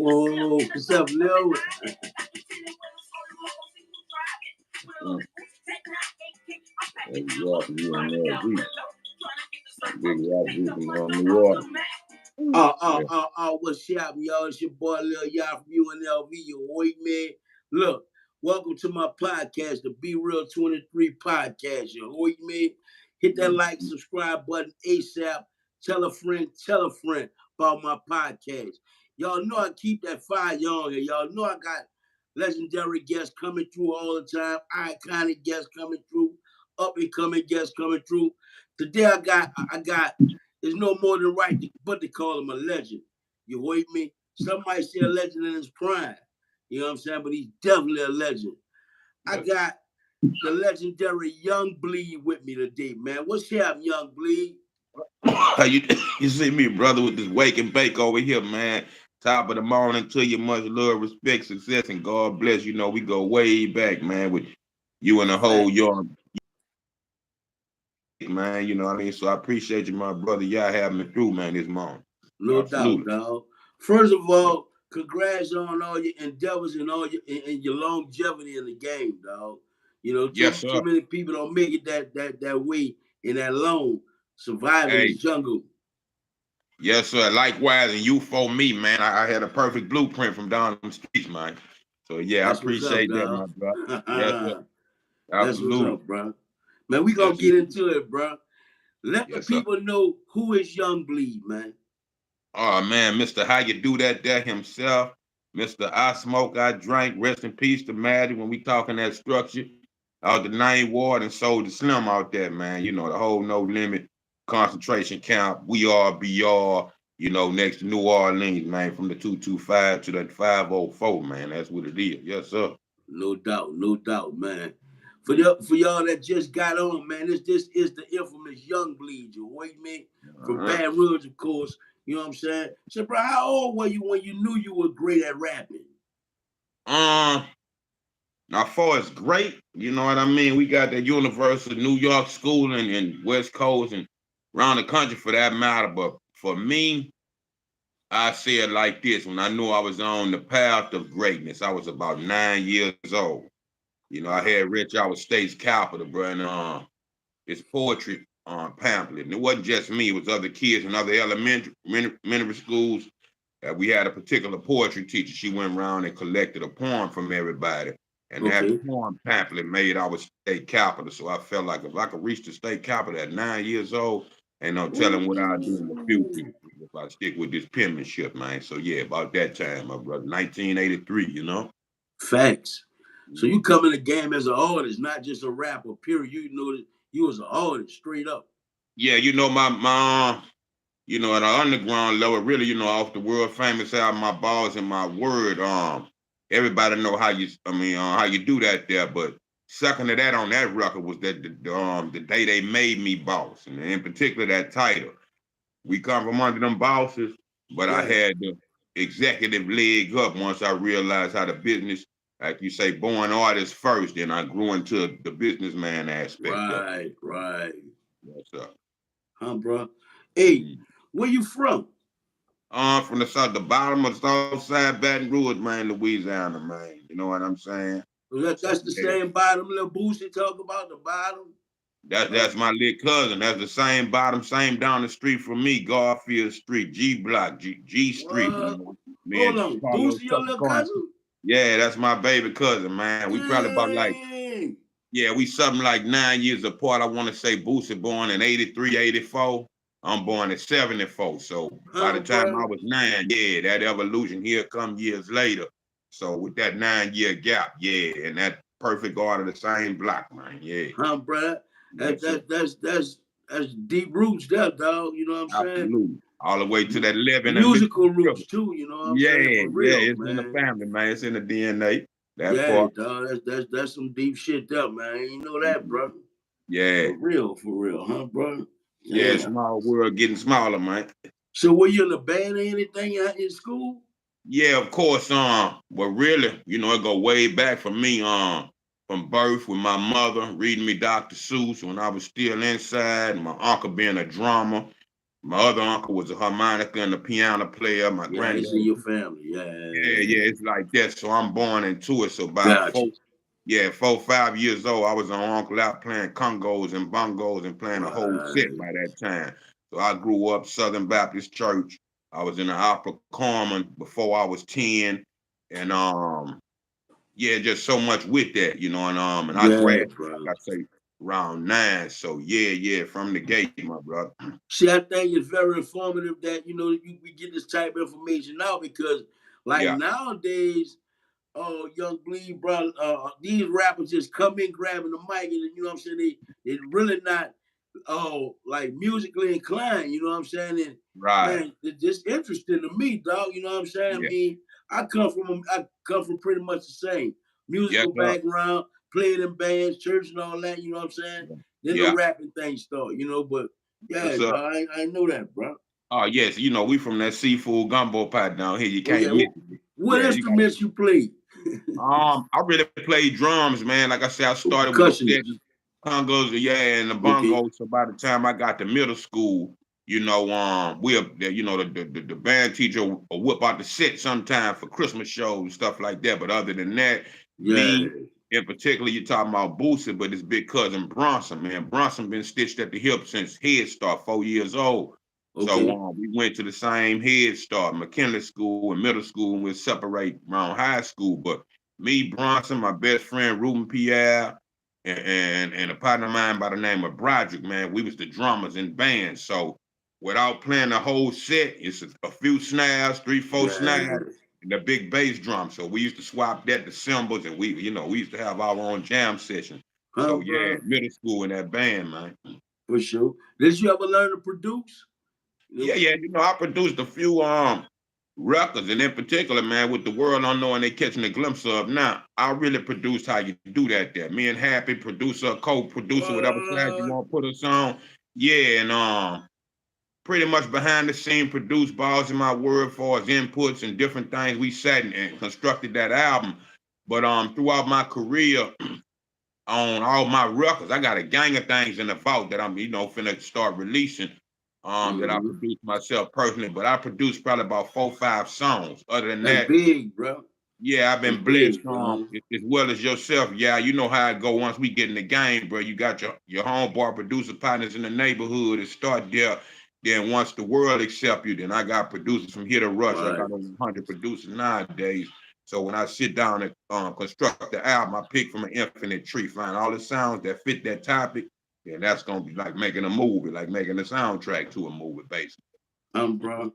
Whoa, what's up, Lil? Hey, Rock, you and LV. Big Rock Juicy on New Orleans. Yeah. What's happening, y'all? It's your boy Lil Y'all from UNLV, you white man. Look, welcome to my podcast, the Be Real 23 podcast, you white man. Hit that like, subscribe button ASAP. Tell a friend about my podcast. Y'all know I keep that fire on here. Y'all know I got legendary guests coming through all the time, iconic guests coming through, up and coming guests coming through. Today I got there's no more than right but to call him a legend. You with me? Some might say a legend in his prime. You know what I'm saying? But he's definitely a legend. I got the legendary Young Bleed with me today, man. What's up, Young Bleed? How you see me, brother, with this wake and bake over here, man. Top of the morning to you, much love, respect, success, and God bless. You know, we go way back, man, with you and the whole young man. You know what I mean? So I appreciate you, my brother. Y'all having me through, man, this morning. No Absolutely. doubt, dog. First of all, congrats on all your endeavors and all your longevity in the game, dog. You know, Yes, sir. too many people don't make it that way and that long, surviving Hey. this jungle. Yes, sir. Likewise, and you for me, man. I had a perfect blueprint from down them streets, man. So yeah, That's I what's up, appreciate that, my dog. brother. Yes, sir. That's what's Absolutely. up, bro. Man, we gonna Yes, get into it, bro. Let the yes, sir. people know who is Young Bleed, man. Oh man, Mr. How You Do That there himself. Mr. I Smoke, I Drink, rest in peace to Maddie when we talking that structure. Out the 9th Ward and Soldier Slim out there, man. You know, the whole no limit concentration camp. We are BR, you know, next to New Orleans, man, from the 225 to that 504, man. That's what it is. Yes, sir. No doubt, man. For y'all that just got on, man, this is the infamous Young Bleed, you wait me from Baton Rouge, of course. You know what I'm saying? So, bro, how old were you when you knew you were great at rapping? Now, far as great, you know what I mean? We got the University of New York School and West Coast and around the country for that matter. But for me, I say it like this. When I knew I was on the path of greatness, I was about 9 years old. You know, I had Rich Our State's Capital, bro, and it's poetry pamphlet. And it wasn't just me, it was other kids in other elementary schools. We had a particular poetry teacher. She went around and collected a poem from everybody. And that poem pamphlet made our state capital. So I felt like if I could reach the state capital at 9 years old, ain't no telling what I'll do in the future if I stick with this penmanship, man. So yeah, about that time, my brother, 1983, you know? Facts. So you come in the game as an artist, not just a rapper, period. You know that you was an artist, straight up. Yeah, you know, my you know, at an underground level, really, you know, off the world famous album, My Balls and My Word, everybody know how how you do that there, but second to that on that record was that the day they made me boss, and in particular that title. We come from under them bosses, but I had the executive leg up once I realized how the business, like you say, born artist first, then I grew into the businessman aspect of it. Right. Yes, sir. Huh, bro? Hey, where you from? From the bottom of the south side, Baton Rouge, man, Louisiana, man. You know what I'm saying? That's the same bottom little Boosie talk about, the bottom? That's my little cousin. That's the same bottom, same down the street from me, Garfield Street, G Block, G Street. You know, Hold on, Boosie, your little cousin? Yeah, that's my baby cousin, man. We probably about we something like 9 years apart. I want to say Boosie born in 83, 84. I'm born in 74. So by the time I was 9, that evolution here come years later. So with that 9-year gap, and that perfect order, the same block, man. Yeah. Huh, bro? That's deep roots there, dog. You know what I'm saying? Absolutely. All the way to that 11 musical roots too, you know what I'm saying? For real, it's man. in the family, man. It's in the DNA. Dog. That's some deep shit there, man. You know that, bro. Yeah. For real, huh, bro? Yeah, small world getting smaller, man. So were you in a band or anything in school? Yeah, of course. Well, really, you know, it go way back for me. From birth with my mother reading me Dr. Seuss when I was still inside. My uncle being a drummer. My other uncle was a harmonica and a piano player. My Yeah, it's granddad, in your family. yeah, Yeah. yeah, it's like that. So I'm born into it. So by Gotcha. 4, 5 years old, I was on Uncle out playing congos and bongos and playing a whole set Right. by that time. So I grew up Southern Baptist Church. I was in the Upper Carmen before I was 10. And yeah, just so much with that, and I Yeah, graduated, bro. like I say, around 9. So yeah, yeah, from the gate, my brother. See, I think it's very informative that we get this type of information now because, like Yeah, nowadays, Young Bleed, bro, these rappers just come in grabbing the mic and you know what I'm saying they really not like musically inclined. You know what I'm saying? And right. man, it's just interesting to me, dog. You know what I'm saying? I Yeah. mean, I come from pretty much the same Yes, musical sir. background, playing in bands, church, and all that. You know what I'm saying? Yeah. Then the Yeah. rapping thing start. But Yes, yeah, sir. dog, I know that, bro. Oh, yes, we from that seafood gumbo pot down here. You Oh can't yeah, miss it. what Yeah, you gotta instruments you play? I really played drums, man. Like I said, I Oh, started with the percussionist. setting, congos, yeah, and the Okay. bongos. So by the time I got to middle school, the band teacher will whip out the set sometime for Christmas shows and stuff like that. But other than that, Yeah. me in particular, you're talking about Boosie, but his big cousin Bronson, man. Bronson been stitched at the hip since Head Start, 4 years old. So Okay. we went to the same Head Start, McKinley School and middle school, and we separate around high school. But me, Bronson, my best friend Ruben Pierre, and a partner of mine by the name of Broderick, man, we was the drummers in bands. So without playing the whole set, it's a few snares, 3, 4 snares, Yeah. and the big bass drum. So we used to swap that to cymbals, and we used to have our own jam session. Huh, So yeah, bro? middle school in that band, man. For sure. Did you ever learn to produce? Yeah, yeah. I produced a few records, and in particular, man, with the world unknowing they catching a glimpse of now, I really produced how you do that there. Me and Happy, producer, co-producer, whatever side you What? want to put us on. Yeah, and pretty much behind the scene produced balls in my word for as inputs and different things. We sat and constructed that album. But throughout my career, on all my records. I got a gang of things in the vault that I'm, finna start releasing. That I Mm-hmm. produced myself personally, but I produced probably about 4, 5 songs. Other than That's that, big, bro. yeah, I've That's been blessed big, bro. as well as yourself. Yeah, you know how it go once we get in the game, bro. You got your homeboy producer partners in the neighborhood and start there. Then once the world accept you, then I got producers from here to rush. I Right. got over 100 producers nowadays. So when I sit down and construct the album, I pick from an infinite tree, find all the sounds that fit that topic. And that's gonna be like making a movie, like making a soundtrack to a movie, basically. Bro.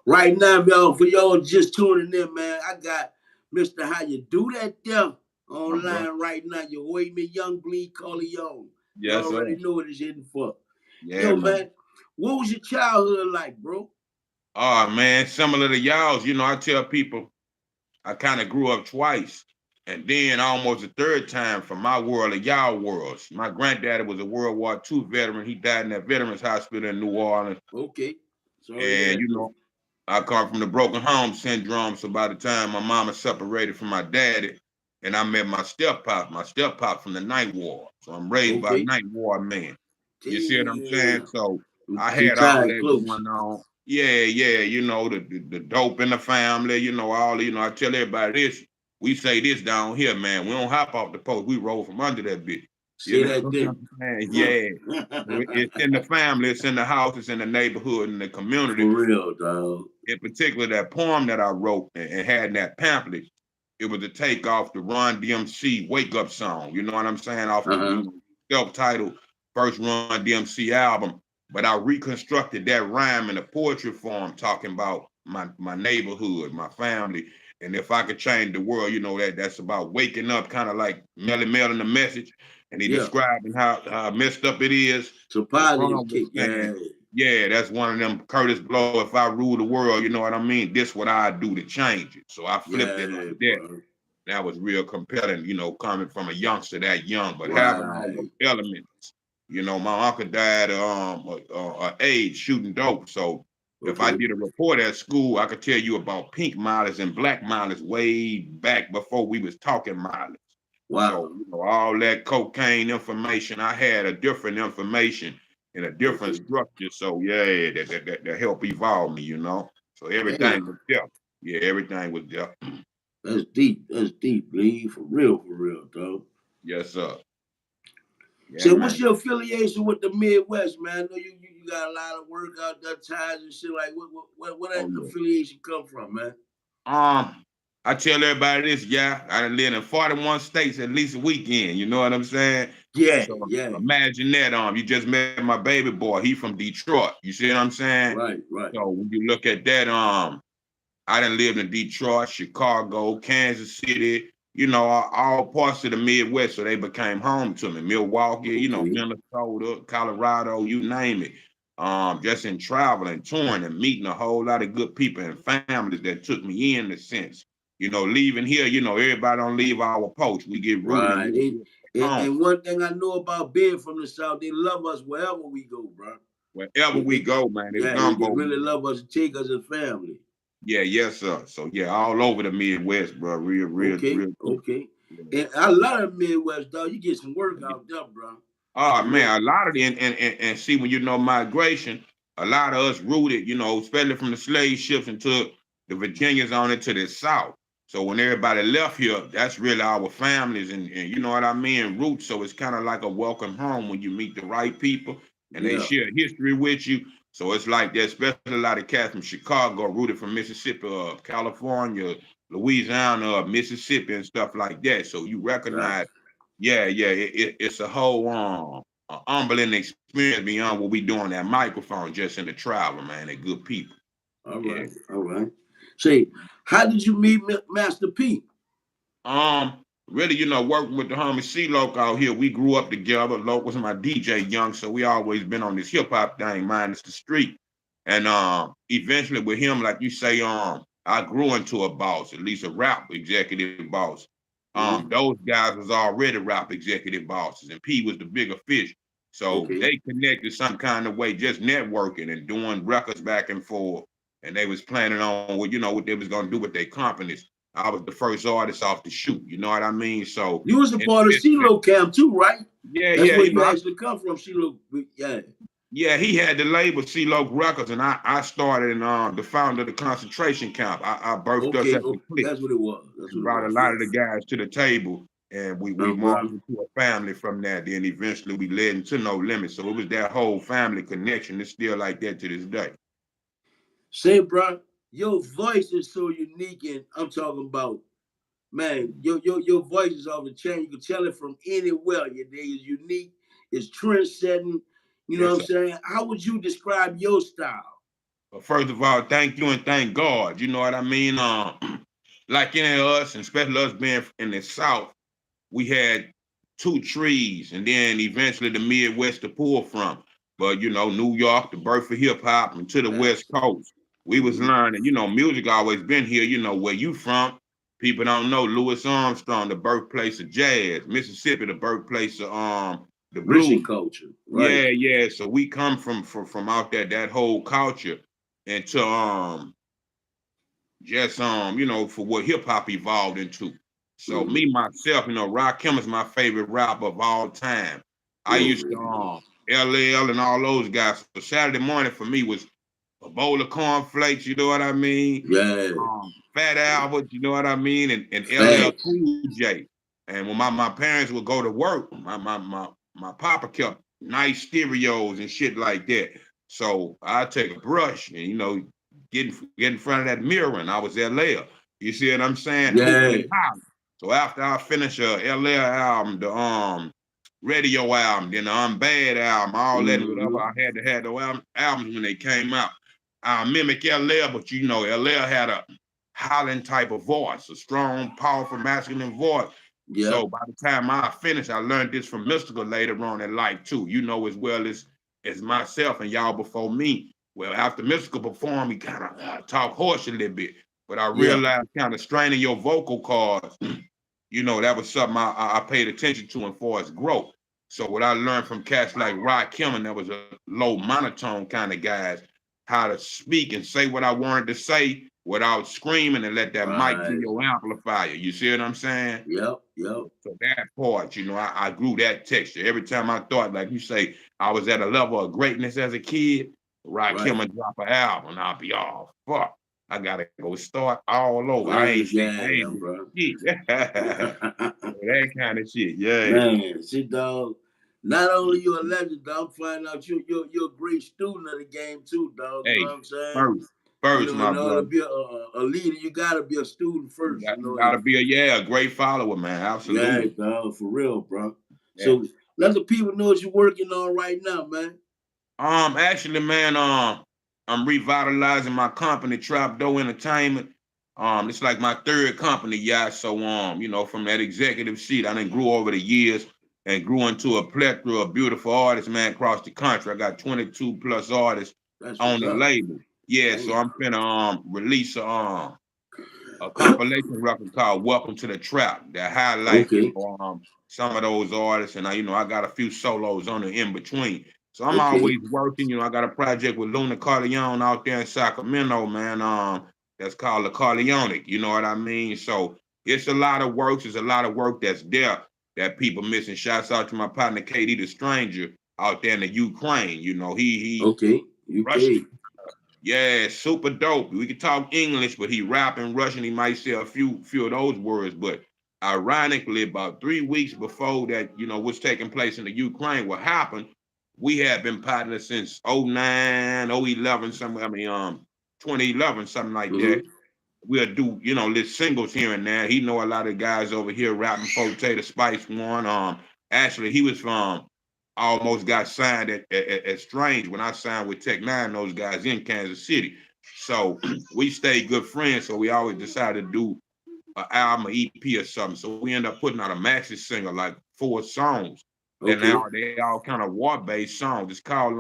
Right now, y'all, for y'all just tuning in, man, I got Mr. How You Do That there My bro. online right now. You wait me, Young Bleed Corleone. You Yes, sir. already know what it's hitting for. Yeah, Yo, man. man, what was your childhood like, bro? Oh man, similar to y'all's, I tell people I kind of grew up twice. And then almost a third time from my world to y'all worlds. My granddaddy was a World War II veteran. He died in that Veterans Hospital in New Orleans. Okay. Sorry to hear And, that, bro. I come from the broken home syndrome. So by the time my mama separated from my daddy, and I met my step pop from the night war. So I'm raised by a Okay. night war man. You see what I'm saying? Damn. So I Some had all time that close. going on. Yeah, yeah, the dope in the family, all I tell everybody this. We say this down here, man. We don't hop off the post. We roll from under that bitch. You Say know that what then. I'm saying? Yeah. It's in the family, it's in the house, it's in the neighborhood, in the For community. real, dog. In particular, that poem that I wrote and had in that pamphlet, it was a takeoff the Run DMC Wake Up song. You know what I'm saying? Off the Uh-huh. self-titled first Run DMC album. But I reconstructed that rhyme in a poetry form, talking about my neighborhood, my family, and if I could change the world, that's about waking up, kind of like Melly Mel in the message, and he Yeah. describing how messed up it is. So The positive poem was kick. Yeah. saying, yeah, that's one of them Curtis Blow. If I rule the world, you know what I mean? This what I do to change it. So I flipped it Yeah, like that. bro. That was real compelling, coming from a youngster that young, but having all those Right. elements. My uncle died age shooting dope. So if I Okay. did a report at school, I could tell you about pink mileage and black mileage way back before we was talking mileage. Wow. So, all that cocaine information, I had a different information. in a different Okay. structure. So yeah, that helped evolve me, you know. So everything was Damn. there. Yeah, everything was there. That's deep. That's deep, Lee. For real, dog. Yes, sir. Yeah, So what's man. your affiliation with the Midwest, man? I know you got a lot of work out there, ties and shit. Like where Oh that yeah. affiliation come from, man? I tell everybody this, yeah. I done lived in 41 states at least a weekend. You know what I'm saying? Yeah, So yeah. imagine that. You just met my baby boy. He from Detroit. You see what I'm saying? Right, right. So when you look at that, I done lived in Detroit, Chicago, Kansas City, all parts of the Midwest. So they became home to me. Milwaukee, Okay. Minnesota, Colorado, you name it. Just in traveling, touring, and meeting a whole lot of good people and families that took me in a sense. Leaving here, everybody don't leave our post. We get rooted and Right. we'll get home. And one thing I know about being from the South, they love us wherever we go, bro. Wherever we go, man, it's Yeah, they gumbo. really love us and take us as family. Yeah, yes, sir. So yeah, all over the Midwest, bro. Real, real, Okay, real good. okay. Yeah. And I love the Midwest, dog. You get some work out there, bro. Oh You know? man, a lot of the and see when migration, a lot of us rooted, especially from the slave ships into the Virginians on into the South. So when everybody left here, that's really our families and you know what I mean, roots. So it's kind of like a welcome home when you meet the right people and they Yeah. share history with you. So it's like that, especially a lot of cats from Chicago, rooted from Mississippi, California, Louisiana, Mississippi, and stuff like that. So you Gotcha. recognize yeah. It's a whole humbling experience beyond what we do on that microphone, just in the travel, man. They're good people. All Yeah. right. All right. Say, how did you meet Master P? Really, working with the homie C Loc out here. We grew up together. Loc was my DJ young, so we always been on this hip hop thing, minus the street. And eventually with him, like you say, I grew into a boss, at least a rap executive boss. Mm-hmm. Those guys was already rap executive bosses, and P was the bigger fish. So Okay. they connected some kind of way, just networking and doing records back and forth. And they was planning on what they was gonna do with their companies. I was the first artist off the shoot. You know what I mean? So, You was a and, part of CeeLo Camp too, right? yeah, That's yeah, where you actually come from, CeeLo. Yeah. yeah, he had the label C-Loc Records, and I started in the founder of the concentration camp. I birthed us Okay. at the Oh, click that's what it was. That's and what it brought a was. lot of the guys to the table, and we All right. morphed into a family from that. Then eventually we led into No Limits. So it was that whole family connection. It's still like that to this day. Say, bro, your voice is so unique, and I'm talking about, man, your voice is off the chain. You can tell it from anywhere. Your day is unique. It's trend setting. You know what Yes, I'm sir. saying? How would you describe your style? But first of all, thank you and thank God. You know what I mean? Like any of us, and especially us being in the South, we had two trees, and then eventually the Midwest to pull from. But New York, the birth of hip hop, and to the West Facts. Coast, we was Mm-hmm. learning. Music always been here. Where you from? People don't know Louis Armstrong, the birthplace of jazz. Mississippi, the birthplace of the Richard blues. culture. Right. Yeah, yeah. So we come from out there, that whole culture, and to just for what hip hop evolved into. So Mm-hmm. me myself, Rakim is my favorite rapper of all time. I used to Mm-hmm. LL and all those guys. So Saturday morning for me was a bowl of cornflakes, you know what I mean? Yeah. Fat Albert, you know what I mean? And LL Facts. Cool J. And when my parents would go to work, my papa kept nice stereos and shit like that. So I take a brush and get in front of that mirror, and I was LL. You see what I'm saying? Hooping Yeah. and hollering. So after I finish a LL album, the radio album, then the Bad album, all that and whatever, Mm-hmm. I had to have the albums when they came out. I mimic LL, but LL had a hollering type of voice, a strong, powerful, masculine voice. So Yep. by the time I finished, I learned this from Mystical later on in life too. As well as myself and y'all before me. Well, after Mystical performed, he kind of talk hoarse a little bit. But I Yeah. realized kind of straining your vocal cords, that was something I paid attention to and for its growth. So what I learned from cats like Rakim, and that was a low monotone kind of guys, how to speak and say what I wanted to say without screaming and let that mic be Right. your amplifier. You see what I'm saying? Yep. Yep. So that part, I grew that texture. Every time I thought, like you say, I was at a level of greatness as a kid, Rakim Right. would drop an album, I'll be all fuck. I gotta go start all over. I ain't seen I Yeah, ain't bro. shit. That kind of shit. Yeah. Man, see, dog. Not only you a legend, dog, I'm finding out you're a great student of the game too, dog. You know Hey, what I'm saying? first, first, In my order to brother. be a leader, you gotta be a student You first. got you gotta be a great follower, man. Yeah, Absolutely. dog, for real, bro. Yeah. So let the people know what you're working on right now, man. Actually, man, I'm revitalizing my company, Trapdoor Entertainment. It's like my third company, yeah. So, from that executive seat, I done grew over the years and grew into a plethora of beautiful artists, man, across the country. I got 22 plus artists That's on what's the up. label. Yeah, so Damn. I'm finna release a compilation record called "Welcome to the Trap" that highlight Okay. some of those artists, and I got a few solos on the in between. So I'm Okay. always working. I got a project with Luna Carleone out there in Sacramento, man. That's called the Carleonic. You know what I mean? So it's a lot of work. It's a lot of work that's there that people missing. Shouts out to my partner KD the Stranger out there in the Ukraine. He Okay. Russian. UK. Yeah, super dope. We can talk English, but he rapping Russian. He might say a few of those words. But ironically, about 3 weeks before that, what's taking place in the Ukraine, what happened, we had been partners since '09, '11, something. 2011, something like that. Mm-hmm. We'll do, little singles here and there. He know a lot of guys over here rapping Forte the Spice One. Actually, he was from almost got signed at Strange when I signed with Tech Nine, those guys in Kansas City. So we stayed good friends. So we always decided to do an album, EP or something. So we end up putting out a maxi single, like 4 songs. That now Okay. they all kind of war-based songs. It's called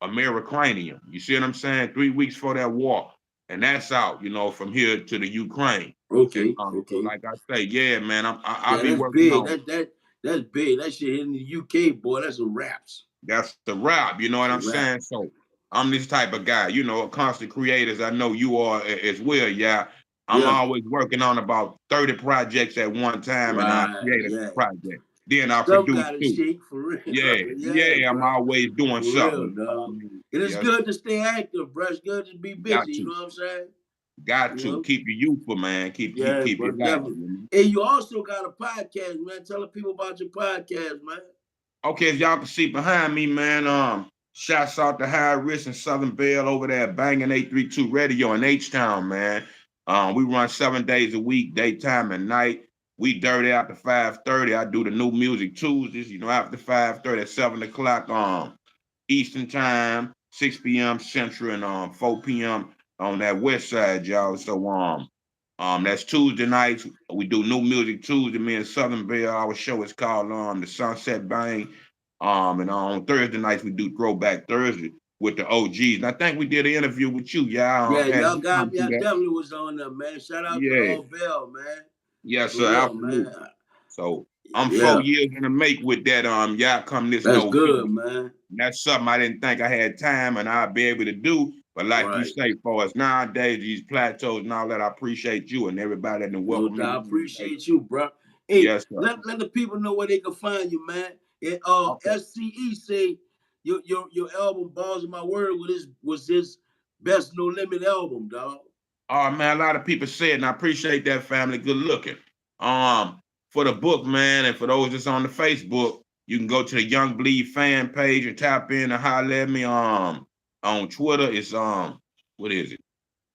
Americranium. You see what I'm saying? 3 weeks for that war. And that's out, from here to the Ukraine. And Okay. so Okay. like I say, yeah, man, I'll Yeah, be that's working big. on That's big. That shit in the UK, boy. That's a raps. that's the rap, you know what It's a I'm rap. saying? So I'm this type of guy, a constant creators. I know you are as well, yeah. I'm Yeah. always working on about 30 projects at one time and I Right. create a Yeah. project. Then I Some produce gotta two. shake for real. Yeah, Yeah, yeah, I'm bro. always doing For real, something. You know what I dog. mean? It is Yes, good to stay active, bro. It's good to be got busy. You to. know what I'm saying? Got You to. know. Keep you youthful, man. Yeah, Keep bro. you lively, Definitely. And you also got a podcast, man. Tell the people about your podcast, man. Okay, as y'all can see behind me, man, shouts out to High Risk and Southern Bell over there at Banging 832 Radio in H-Town, man. We run 7 days a week, daytime and night. We dirty after 5:30. I do the new music Tuesdays, after 5:30 at 7 o'clock Eastern time, 6 p.m. Central, and 4 p.m. on that west side, y'all. So that's Tuesday nights. We do new music Tuesday. Me and Southern Bell. Our show is called the Sunset Bang. And on Thursday nights we do Throwback Thursday with the OGs. And I think we did an interview with you. Yeah, Yeah, had y'all you got come me. through I that. definitely was on there, man. Shout out to Yeah, Bell, man. yes, For sir, real, man. absolutely. So I'm Yeah, 4 years in the make with that. Y'all come this that's November. good, man. That's something I didn't think I had time and I'd be able to do. But like you Right. say, for us nowadays, these plateaus and all that, I appreciate you and everybody that No welcome me doubt. I to the appreciate you, bro. Hey, Yes, sir. let the people know where they can find you, man. And Okay. SCE say your album Balls of My Word was his best No Limit album, dog. Oh man, a lot of people said, and I appreciate that family. Good looking. Um, for the book, man, and for those that's on the Facebook, you can go to the Young Bleed fan page and tap in and holler at me. On Twitter, it's what is it?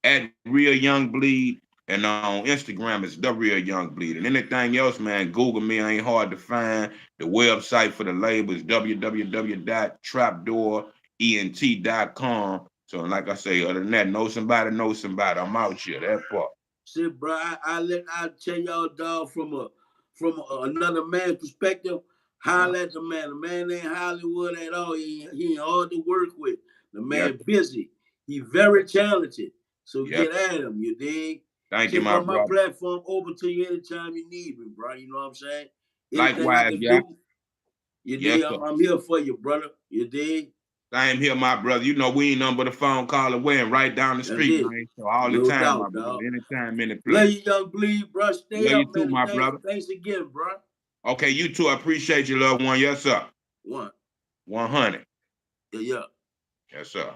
At Real Young Bleed, and on Instagram, it's The Real Young Bleed. And anything else, man, Google me. I ain't hard to find. The website for the label is www.trapdoorent.com. So, like I say, other than that, know somebody. I'm out here. That part. Shit, bro. I tell y'all, dog, another man's perspective. Yeah. Holler at the man. The man ain't Hollywood at all. He ain't hard to work with. The Yes. man busy. He very talented. So Yes. get at him. You dig? Thank you, Shit, my bro. My brother. platform open to you anytime you need me, bro. You know what I'm saying? Anything I Likewise, can yeah. do, you Yes, dig? sir. I'm here for you, brother. You dig? Same here, my brother. You know, we ain't nothing but a phone call away and right down the That's street, it. man. So all the No time, my doubt, brother. dog. Anytime, any Love place. you, young bleed, bro. Stay Love you up, too, man. And my thanks, brother. thanks again, bro. Okay, you too. I appreciate you, loved one. Yes, sir. One. 100. Yeah, yeah. Yes, sir.